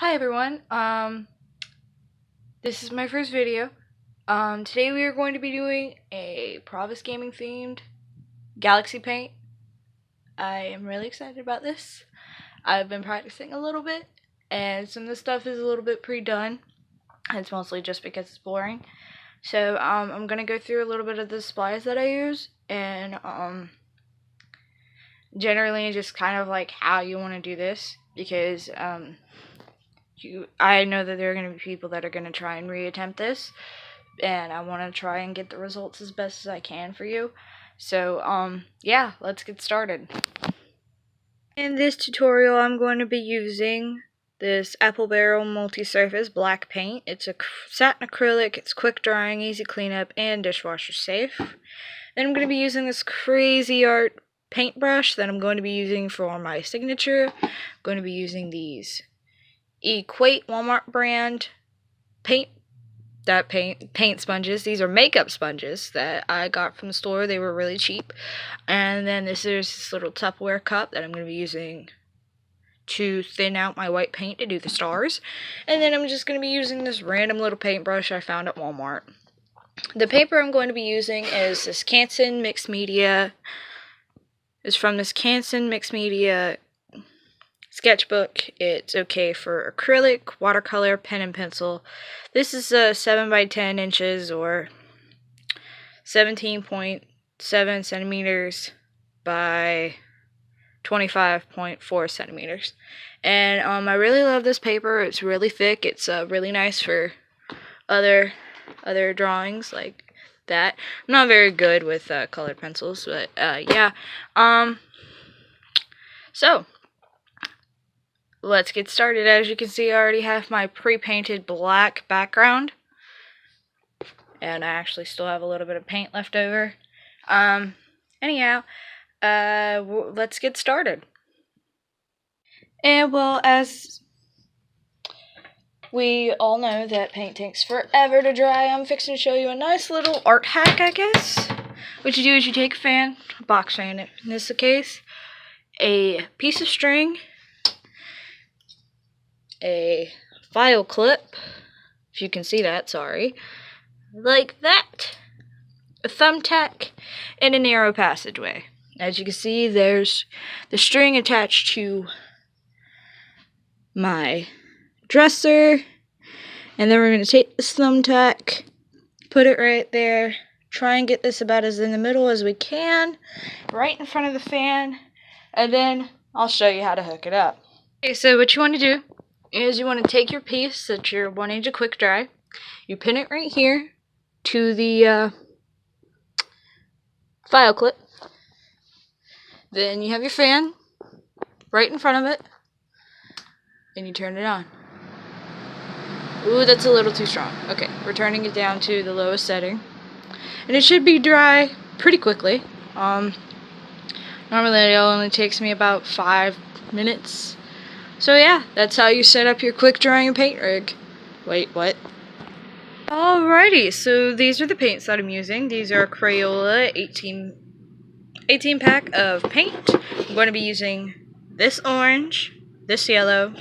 Hi everyone, this is my first video. Today we are going to be doing a Pravus Gaming themed galaxy paint. I am really excited about this. I've been practicing a little bit, and some of the stuff is a little bit pre-done. It's mostly just because it's boring. So, I'm gonna go through a little bit of the supplies that I use, and, generally just kind of like how you want to do this, because, I know that there are going to be people that are going to try and reattempt this, and I want to try and get the results as best as I can for you. So, yeah, let's get started. In this tutorial, I'm going to be using this Apple Barrel multi-surface black paint. It's a satin acrylic, it's quick drying, easy cleanup, and dishwasher safe. Then I'm going to be using this crazy art paintbrush that I'm going to be using for my signature. I'm going to be using these Equate Walmart brand paint sponges. These are makeup sponges that I got from the store. They were really cheap. And then this is this little Tupperware cup that I'm going to be using to thin out my white paint to do the stars. And then I'm just going to be using this random little paintbrush I found at Walmart. The paper I'm going to be using is this Canson Mixed Media. It's from this Canson Mixed Media sketchbook. It's okay for acrylic, watercolor, pen, and pencil. This is 7 by 10 inches or 17.7 centimeters by 25.4 centimeters. And I really love this paper. It's really thick. It's really nice for other drawings like that. I'm not very good with colored pencils, but yeah. So let's get started. As you can see, I already have my pre-painted black background, and I actually still have a little bit of paint left over. Anyhow, let's get started. And well, as we all know that paint takes forever to dry, I'm fixing to show you a nice little art hack, I guess. What you do is you take a box fan in this case, a piece of string, a file clip, if you can see that, sorry, like that, a thumbtack, and a narrow passageway. As you can see, there's the string attached to my dresser, and then we're going to take this thumbtack, put it right there, try and get this about as in the middle as we can, right in front of the fan, and then I'll show you how to hook it up. Okay, so what you want to do is you want to take your piece that you're wanting to quick dry, you pin it right here to the file clip, then you have your fan right in front of it, and you turn it on. Ooh, that's a little too strong. Okay, we're turning it down to the lowest setting, and it should be dry pretty quickly. Normally it only takes me about 5 minutes. So yeah, that's how you set up your quick drying paint rig. Wait, what? Alrighty, so these are the paints that I'm using. These are Crayola 18 pack of paint. I'm going to be using this orange, this yellow,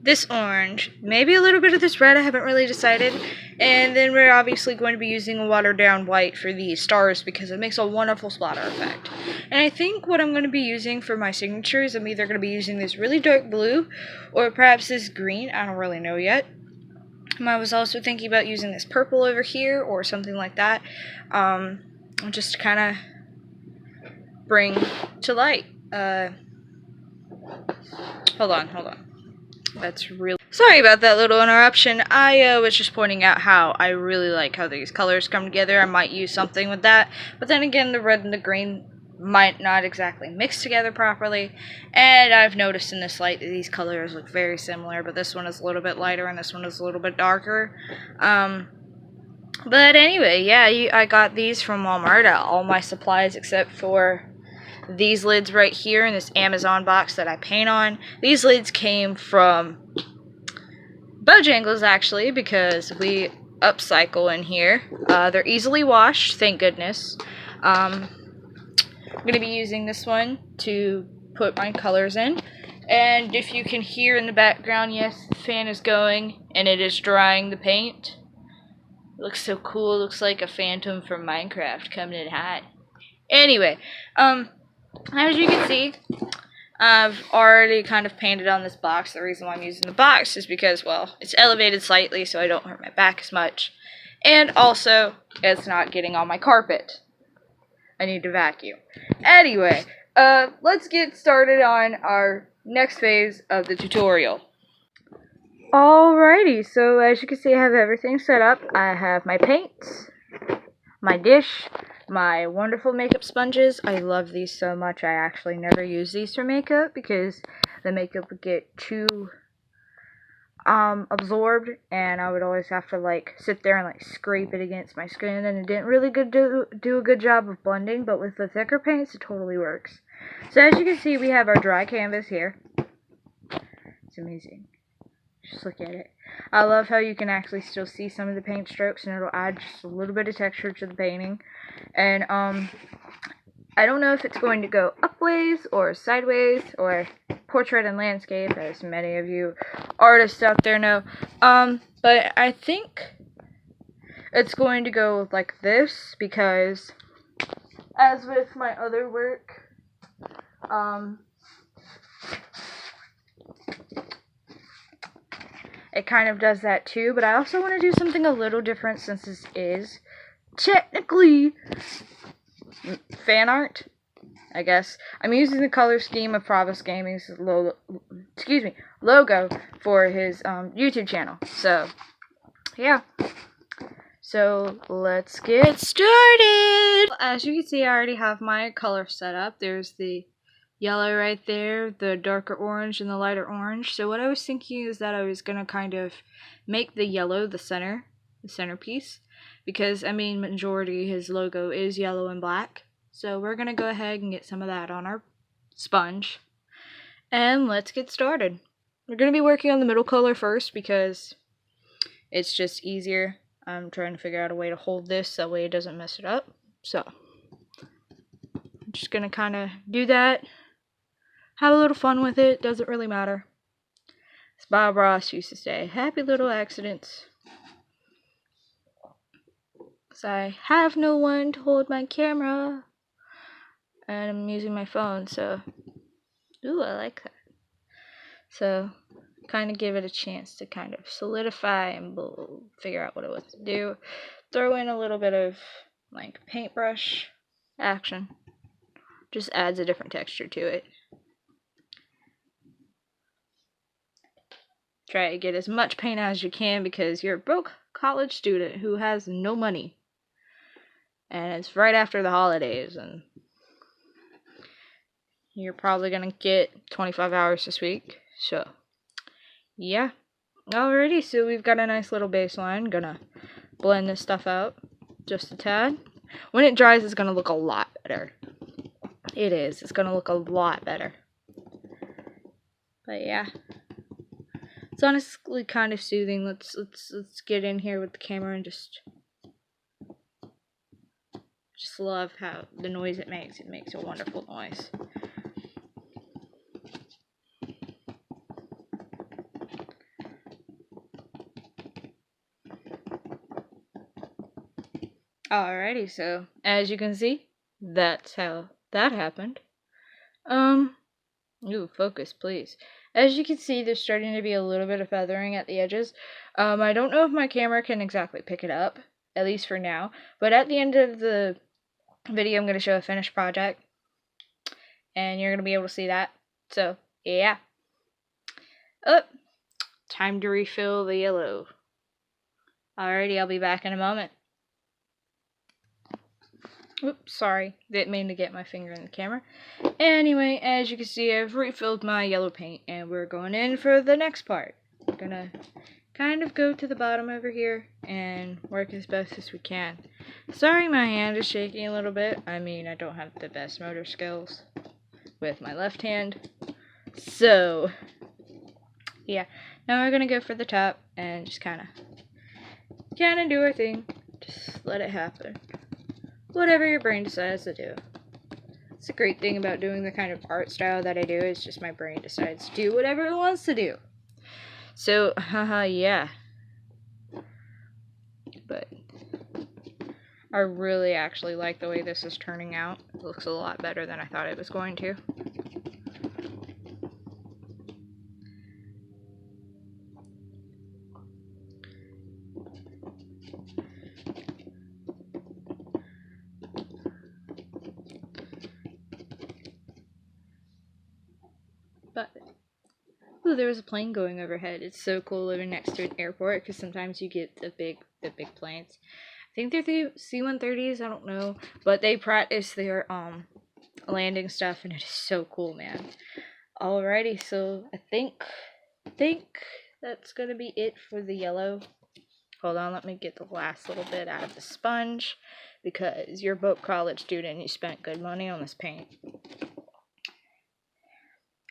this orange, maybe a little bit of this red, I haven't really decided. And then we're obviously going to be using a watered down white for these stars because it makes a wonderful splatter effect. And I think what I'm going to be using for my signatures, I'm either going to be using this really dark blue or perhaps this green. I don't really know yet. I was also thinking about using this purple over here or something like that. Just to kind of bring to light. Hold on. That's real. Sorry about that little interruption. I was just pointing out how I really like how these colors come together. I might use something with that, but then again, the red and the green might not exactly mix together properly, and I've noticed in this light that these colors look very similar, but this one is a little bit lighter and this one is a little bit darker. But anyway, yeah, I got these from Walmart, all my supplies except for these lids right here in this Amazon box that I paint on. These lids came from Bojangles, actually, because we upcycle in here. They're easily washed, thank goodness. I'm going to be using this one to put my colors in. And if you can hear in the background, yes, the fan is going and it is drying the paint. It looks so cool. It looks like a phantom from Minecraft coming in hot. Anyway, as you can see, I've already kind of painted on this box. The reason why I'm using the box is because, well, it's elevated slightly so I don't hurt my back as much. And also, it's not getting on my carpet. I need to vacuum. Anyway, let's get started on our next phase of the tutorial. Alrighty, so as you can see, I have everything set up. I have my paints, my dish, my wonderful makeup sponges. I love these so much. I actually never use these for makeup because the makeup would get too absorbed, and I would always have to like sit there and like scrape it against my skin, and it didn't really do a good job of blending. But with the thicker paints, it totally works. So as you can see, we have our dry canvas here. It's amazing. Just look at it. I love how you can actually still see some of the paint strokes, and it'll add just a little bit of texture to the painting. And I don't know if it's going to go upways or sideways or portrait and landscape, as many of you artists out there know. But I think it's going to go like this because, as with my other work, it kind of does that too, but I also want to do something a little different since this is technically fan art, I guess. I'm using the color scheme of Pravus Gaming's logo for his YouTube channel. So, yeah. So, let's get started! As you can see, I already have my color set up. There's the yellow right there, the darker orange, and the lighter orange. So what I was thinking is that I was going to kind of make the yellow the centerpiece, because, I mean, majority his logo is yellow and black. So we're going to go ahead and get some of that on our sponge. And let's get started. We're going to be working on the middle color first because it's just easier. I'm trying to figure out a way to hold this so that way it doesn't mess it up. So I'm just going to kind of do that. Have a little fun with it. Doesn't really matter. As Bob Ross used to say, happy little accidents. So I have no one to hold my camera. And I'm using my phone, so... Ooh, I like that. So, kind of give it a chance to kind of solidify and figure out what it was to do. Throw in a little bit of, like, paintbrush action. Just adds a different texture to it. Try to get as much paint as you can because you're a broke college student who has no money. And it's right after the holidays, and you're probably going to get 25 hours this week. So, yeah. Alrighty, so we've got a nice little baseline. Gonna blend this stuff out just a tad. When it dries, it's going to look a lot better. It is. It's going to look a lot better. But yeah. It's honestly kind of soothing. Let's get in here with the camera and just love how the noise it makes. It makes a wonderful noise. Alrighty, so as you can see, that's how that happened. Ooh, focus, please. As you can see, there's starting to be a little bit of feathering at the edges. I don't know if my camera can exactly pick it up, at least for now. But at the end of the video, I'm going to show a finished project. And you're going to be able to see that. So, yeah. Time to refill the yellow. Alrighty, I'll be back in a moment. Oops, sorry. Didn't mean to get my finger in the camera. Anyway, as you can see, I've refilled my yellow paint, and we're going in for the next part. We're gonna kind of go to the bottom over here and work as best as we can. Sorry my hand is shaking a little bit. I mean, I don't have the best motor skills with my left hand. So, yeah. Now we're gonna go for the top and just kinda do our thing. Just let it happen. Whatever your brain decides to do. It's a great thing about doing the kind of art style that I do, is just my brain decides to do whatever it wants to do. So, haha, yeah. But I really actually like the way this is turning out. It looks a lot better than I thought it was going to. But, ooh, there was a plane going overhead. It's so cool living next to an airport, because sometimes you get the big planes. I think they're the C-130s, I don't know. But they practice their landing stuff, and it is so cool, man. Alrighty, so I think that's gonna be it for the yellow. Hold on, let me get the last little bit out of the sponge, because you're both college student and you spent good money on this paint.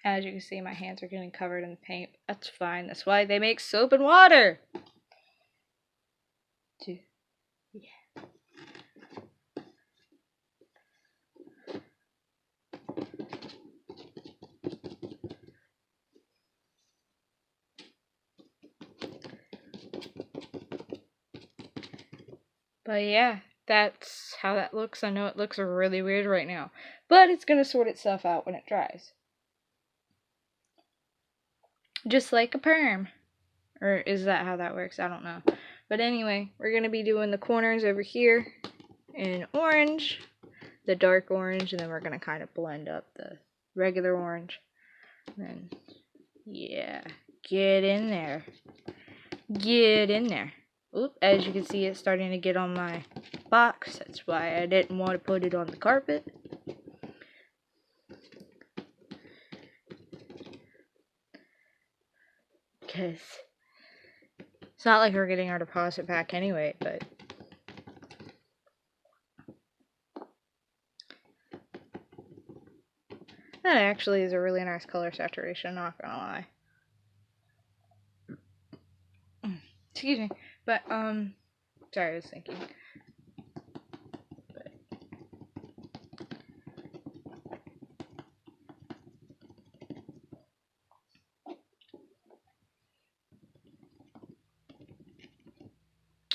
As you can see, my hands are getting covered in paint. That's fine. That's why they make soap and water. Yeah. But yeah, that's how that looks. I know it looks really weird right now, but it's gonna sort itself out when it dries. Just like a perm. Or is that how that works? I don't know. But anyway, we're going to be doing the corners over here in orange, the dark orange, and then we're going to kind of blend up the regular orange. And then, yeah, get in there. Get in there. Oop, as you can see, it's starting to get on my box. That's why I didn't want to put it on the carpet. Because it's not like we're getting our deposit back anyway, but that actually is a really nice color saturation, not gonna lie. Excuse me, but sorry, I was thinking.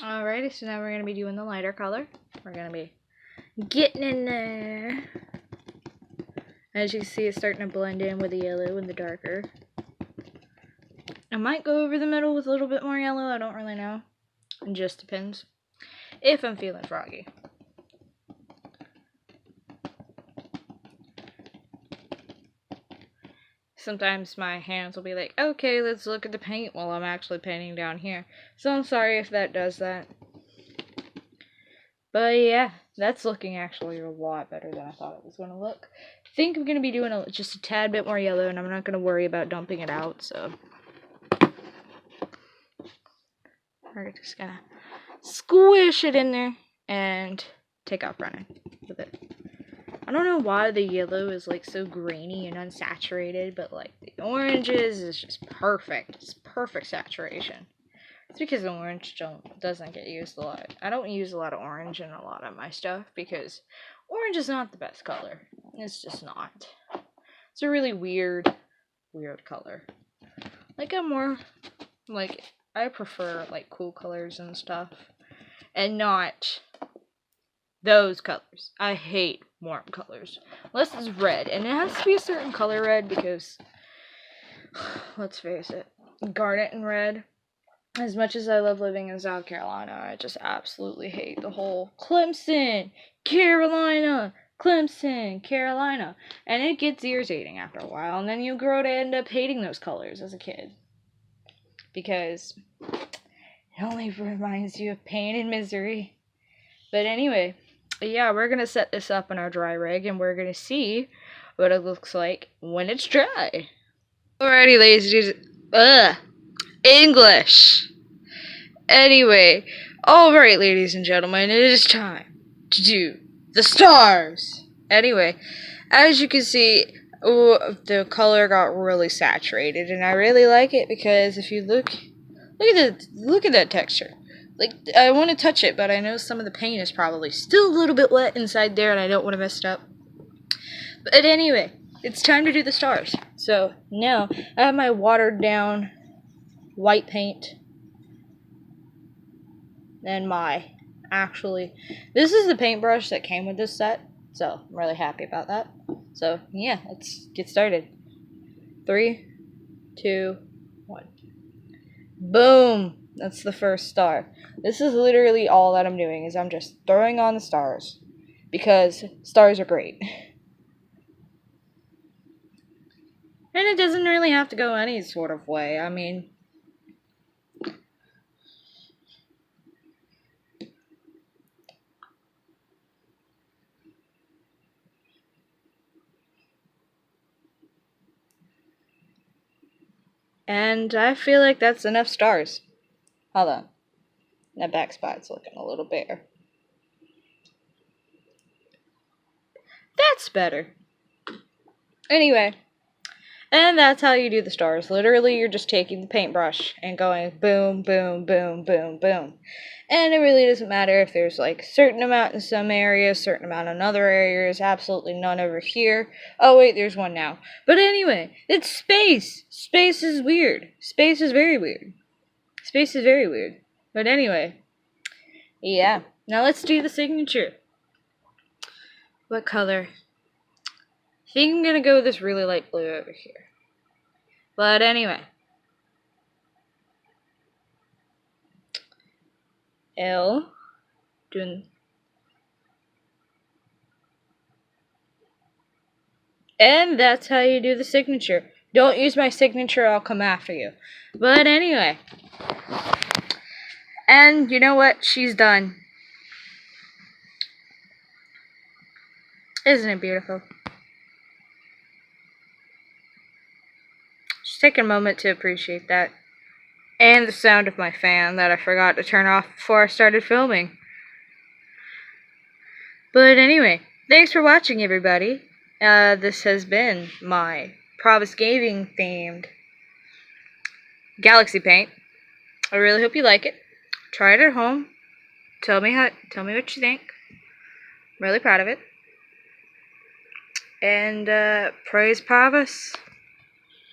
Alrighty, so now we're going to be doing the lighter color. We're going to be getting in there. As you can see, it's starting to blend in with the yellow and the darker. I might go over the middle with a little bit more yellow, I don't really know. It just depends. If I'm feeling froggy. Sometimes my hands will be like, okay, let's look at the paint while I'm actually painting down here. So I'm sorry if that does that. But yeah, that's looking actually a lot better than I thought it was going to look. I think I'm going to be doing just a tad bit more yellow, and I'm not going to worry about dumping it out, so we're just going to squish it in there and take off running with it. I don't know why the yellow is like so grainy and unsaturated, but like the oranges is just perfect. It's perfect saturation. It's because the orange doesn't get used a lot. I don't use a lot of orange in a lot of my stuff because orange is not the best color. It's just not. It's a really weird color. Like I prefer like cool colors and stuff, and not those colors. I hate warm colors. Unless it's red, and it has to be a certain color red because, let's face it, garnet and red. As much as I love living in South Carolina, I just absolutely hate the whole Clemson, Carolina, Clemson, Carolina. And it gets irritating after a while, and then you grow to end up hating those colors as a kid. Because it only reminds you of pain and misery. But anyway, yeah, we're going to set this up in our dry rig, and we're going to see what it looks like when it's dry. Alrighty, ladies and gentlemen. English. Anyway, alright, ladies and gentlemen, it is time to do the stars. Anyway, as you can see, the color got really saturated, and I really like it because if you look at that texture. Like, I want to touch it, but I know some of the paint is probably still a little bit wet inside there, and I don't want to mess it up. But anyway, it's time to do the stars. So now I have my watered down white paint. And this is the paintbrush that came with this set. So I'm really happy about that. So yeah, let's get started. 3, 2, 1. Boom! That's the first star. This is literally all that I'm doing, is I'm just throwing on the stars. Because stars are great. And it doesn't really have to go any sort of way. I mean... And I feel like that's enough stars. Hold on. That back spot's looking a little bare. That's better. Anyway. And that's how you do the stars. Literally, you're just taking the paintbrush and going boom, boom, boom, boom, boom. And it really doesn't matter if there's like certain amount in some areas, certain amount in other areas, absolutely none over here. Oh wait, there's one now. But anyway, it's space. Space is weird. Space is very weird. Space is very weird. But anyway, yeah. Now let's do the signature. What color? I think I'm gonna go with this really light blue over here. But anyway. L. And that's how you do the signature. Don't use my signature, I'll come after you. But anyway. And you know what? She's done. Isn't it beautiful? Just take a moment to appreciate that. And the sound of my fan that I forgot to turn off before I started filming. But anyway, thanks for watching, everybody. This has been my Pravus Gaming themed galaxy paint. I really hope you like it. Try it at home. Tell me what you think. I'm really proud of it. And praise Pravus.